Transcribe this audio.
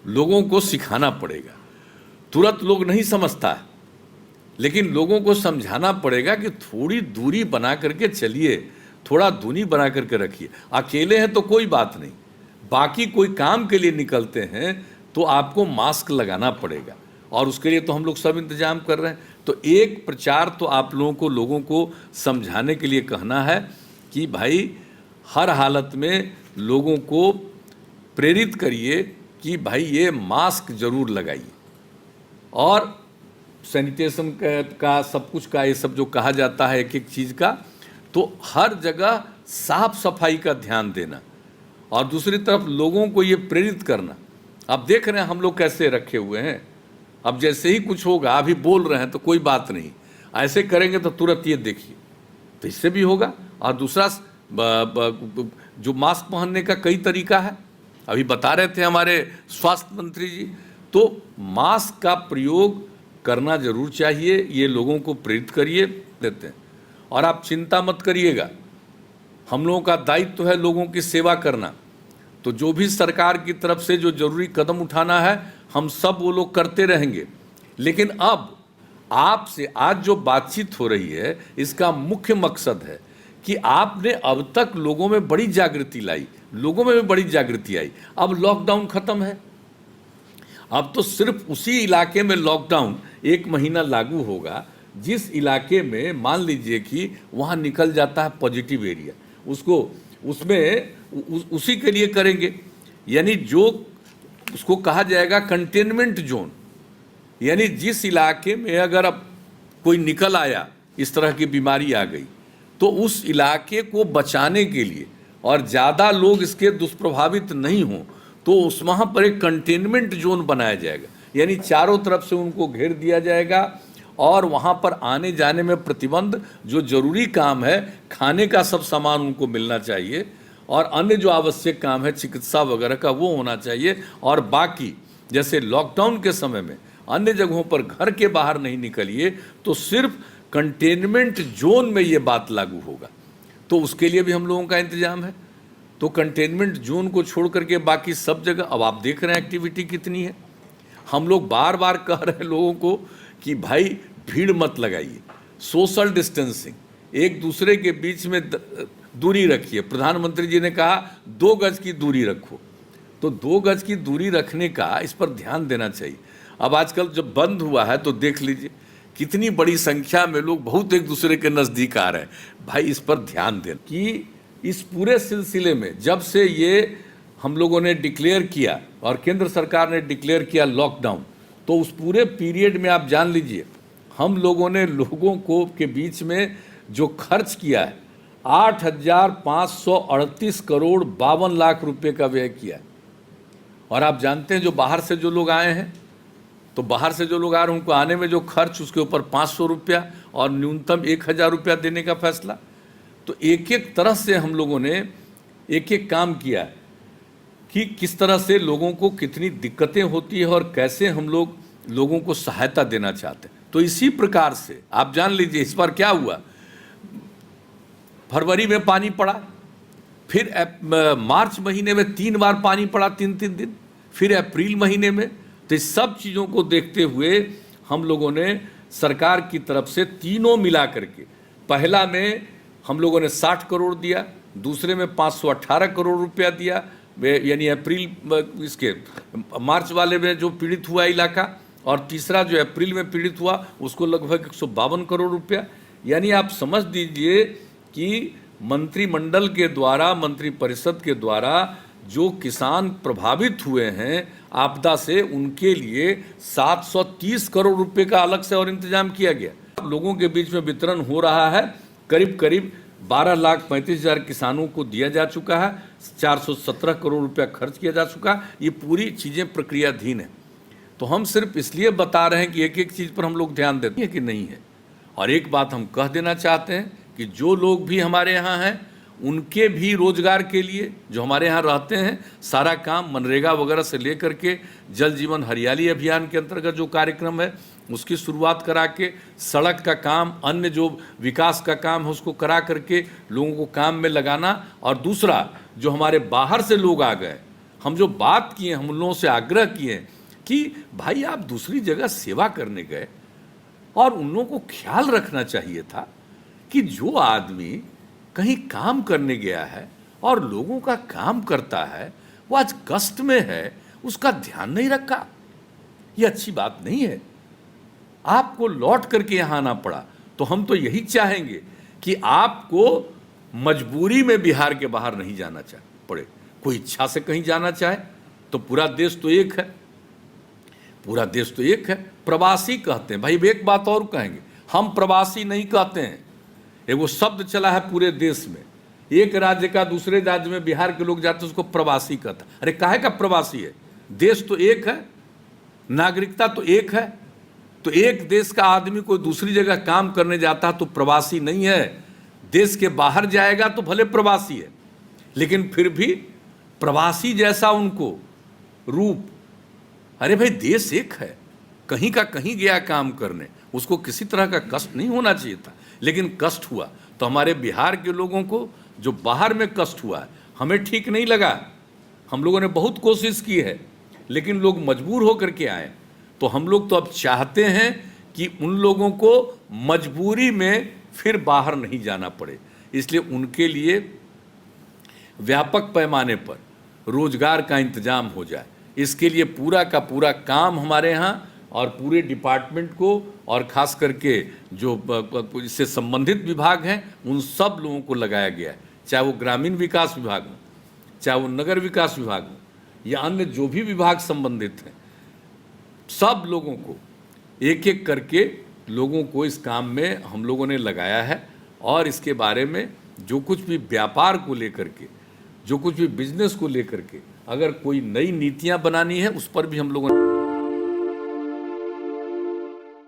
लोगों को सिखाना पड़ेगा। तुरंत लोग नहीं समझता है, लेकिन लोगों को समझाना पड़ेगा कि थोड़ी दूरी बना करके चलिए, थोड़ा दूरी बना करके रखिए। अकेले हैं तो कोई बात नहीं, बाकी कोई काम के लिए निकलते हैं तो आपको मास्क लगाना पड़ेगा, और उसके लिए तो हम लोग सब इंतजाम कर रहे हैं। तो एक प्रचार तो आप लोगों को, लोगों को समझाने के लिए कहना है कि भाई हर हालत में लोगों को प्रेरित करिए कि भाई ये मास्क जरूर लगाइए, और सैनिटेशन का सब कुछ का, ये सब जो कहा जाता है एक एक चीज़ का, तो हर जगह साफ सफाई का ध्यान देना, और दूसरी तरफ लोगों को ये प्रेरित करना। अब देख रहे हैं हम लोग कैसे रखे हुए हैं, अब जैसे ही कुछ होगा, अभी बोल रहे हैं तो कोई बात नहीं, ऐसे करेंगे तो तुरंत ये देखिए, तो इससे भी होगा। और दूसरा जो मास्क पहनने का कई तरीका है, अभी बता रहे थे हमारे स्वास्थ्य मंत्री जी, तो मास्क का प्रयोग करना जरूर चाहिए, ये लोगों को प्रेरित करिए देते हैं। और आप चिंता मत करिएगा, हम लोगों का दायित्व है लोगों की सेवा करना, तो जो भी सरकार की तरफ से जो जरूरी कदम उठाना है हम सब वो लोग करते रहेंगे। लेकिन अब आपसे आज जो बातचीत हो रही है, इसका मुख्य मकसद है कि आपने अब तक लोगों में बड़ी जागृति लाई, लोगों में भी बड़ी जागृति आई। अब लॉकडाउन खत्म है, अब तो सिर्फ उसी इलाके में लॉकडाउन 1 महीना लागू होगा जिस इलाके में मान लीजिए कि वहाँ निकल जाता है पॉजिटिव एरिया, उसको उसमें उसी के लिए करेंगे। यानी जो उसको कहा जाएगा कंटेनमेंट जोन, यानी जिस इलाके में अगर अब कोई निकल आया, इस तरह की बीमारी आ गई, तो उस इलाके को बचाने के लिए और ज़्यादा लोग इसके दुष्प्रभावित नहीं हों, तो उस वहाँ पर एक कंटेनमेंट जोन बनाया जाएगा, यानी चारों तरफ से उनको घेर दिया जाएगा, और वहाँ पर आने जाने में प्रतिबंध, जो जरूरी काम है खाने का सब सामान उनको मिलना चाहिए, और अन्य जो आवश्यक काम है चिकित्सा वगैरह का वो होना चाहिए। और बाकी जैसे लॉकडाउन के समय में अन्य जगहों पर घर के बाहर नहीं निकलिए, तो सिर्फ कंटेनमेंट जोन में ये बात लागू होगा, तो उसके लिए भी हम लोगों का इंतजाम है। तो कंटेनमेंट जोन को छोड़ करके बाकी सब जगह, अब आप देख रहे हैं एक्टिविटी कितनी है। हम लोग बार बार कह रहे हैं लोगों को कि भाई भीड़ मत लगाइए, सोशल डिस्टेंसिंग, एक दूसरे के बीच में दूरी रखिए। प्रधानमंत्री जी ने कहा 2 गज की दूरी रखो, तो 2 गज की दूरी रखने का इस पर ध्यान देना चाहिए। अब आजकल जब बंद हुआ है तो देख लीजिए कितनी बड़ी संख्या में लोग बहुत एक दूसरे के नज़दीक आ रहे हैं। भाई इस पर ध्यान दें कि इस पूरे सिलसिले में जब से ये हम लोगों ने डिक्लेयर किया और केंद्र सरकार ने डिक्लेयर किया लॉकडाउन, तो उस पूरे पीरियड में आप जान लीजिए हम लोगों ने लोगों को के बीच में जो खर्च किया है 8,538 करोड़ 52 लाख रुपए का व्यय किया। और आप जानते हैं जो बाहर से जो लोग आए हैं, तो बाहर से जो लोग आ रहे हैं उनको आने में जो खर्च, उसके ऊपर 500 रुपया और न्यूनतम 1,000 रुपया देने का फैसला। तो एक एक तरह से हम लोगों ने एक एक काम किया है कि किस तरह से लोगों को कितनी दिक्कतें होती है और कैसे हम लोग लोगों को सहायता देना चाहते हैं। तो इसी प्रकार से आप जान लीजिए इस बार क्या हुआ, फरवरी में पानी पड़ा, फिर मार्च महीने में 3 बार पानी पड़ा 3-3 दिन, फिर अप्रैल महीने में। तो इस सब चीज़ों को देखते हुए हम लोगों ने सरकार की तरफ से तीनों मिला करके, पहला में हम लोगों ने 60 करोड़ दिया, दूसरे में 518 करोड़ रुपया दिया, यानी अप्रैल इसके मार्च वाले में जो पीड़ित हुआ इलाका, और तीसरा जो अप्रैल में पीड़ित हुआ उसको लगभग 152 करोड़ रुपया। यानी आप समझ दीजिए कि मंत्रिमंडल के द्वारा, मंत्रिपरिषद के द्वारा जो किसान प्रभावित हुए हैं आपदा से, उनके लिए 730 करोड़ रुपए का अलग से और इंतजाम किया गया। लोगों के बीच में वितरण हो रहा है, करीब करीब 12,35,000 किसानों को दिया जा चुका है, 417 करोड़ रुपया खर्च किया जा चुका। ये पूरी चीज़ें प्रक्रियाधीन है। तो हम सिर्फ इसलिए बता रहे हैं कि एक एक चीज़ पर हम लोग ध्यान देते हैं कि नहीं है। और एक बात हम कह देना चाहते हैं कि जो लोग भी हमारे यहाँ हैं उनके भी रोजगार के लिए, जो हमारे यहाँ रहते हैं, सारा काम मनरेगा वगैरह से लेकर के जल जीवन हरियाली अभियान के अंतर्गत जो कार्यक्रम है उसकी शुरुआत करा के, सड़क का काम, अन्य जो विकास का काम है उसको करा करके लोगों को काम में लगाना। और दूसरा जो हमारे बाहर से लोग आ गए हम जो बात किए, हम उन लोगों से आग्रह किए कि भाई आप दूसरी जगह सेवा करने गए, और उन लोगों को ख्याल रखना चाहिए था कि जो आदमी कहीं काम करने गया है और लोगों का काम करता है, वो आज कष्ट में है, उसका ध्यान नहीं रखा। ये अच्छी बात नहीं है। आपको लौट करके यहाँ आना पड़ा, तो हम तो यही चाहेंगे कि आपको मजबूरी में बिहार के बाहर नहीं जाना पड़े। कोई इच्छा से कहीं जाना चाहे तो पूरा देश तो एक है, पूरा देश तो एक है। प्रवासी कहते हैं, भाई एक बात और कहेंगे, हम प्रवासी नहीं कहते हैं। एक वो शब्द चला है पूरे देश में, एक राज्य का दूसरे राज्य में बिहार के लोग जाते हैं उसको प्रवासी कहता। अरे काहे का प्रवासी है? देश तो एक है, नागरिकता तो एक है। तो एक देश का आदमी कोई दूसरी जगह काम करने जाता है तो प्रवासी नहीं है। देश के बाहर जाएगा तो भले प्रवासी है, लेकिन फिर भी प्रवासी जैसा उनको रूप। अरे भाई देश एक है, कहीं का कहीं गया काम करने, उसको किसी तरह का कष्ट नहीं होना चाहिए था, लेकिन कष्ट हुआ। तो हमारे बिहार के लोगों को जो बाहर में कष्ट हुआ है, हमें ठीक नहीं लगा। हम लोगों ने बहुत कोशिश की है, लेकिन लोग मजबूर होकर के आए। तो हम लोग तो अब चाहते हैं कि उन लोगों को मजबूरी में फिर बाहर नहीं जाना पड़े, इसलिए उनके लिए व्यापक पैमाने पर रोजगार का इंतजाम हो जाए। इसके लिए पूरा का पूरा काम हमारे यहाँ और पूरे डिपार्टमेंट को, और ख़ास करके जो इससे संबंधित विभाग हैं, उन सब लोगों को लगाया गया है। चाहे वो ग्रामीण विकास विभाग हो, चाहे वो नगर विकास विभाग हो, या अन्य जो भी विभाग संबंधित हैं, सब लोगों को एक एक करके लोगों को इस काम में हम लोगों ने लगाया है। और इसके बारे में जो कुछ भी व्यापार को लेकर के, जो कुछ भी बिजनेस को लेकर के अगर कोई नई नीतियां बनानी है, उस पर भी हम लोगों ने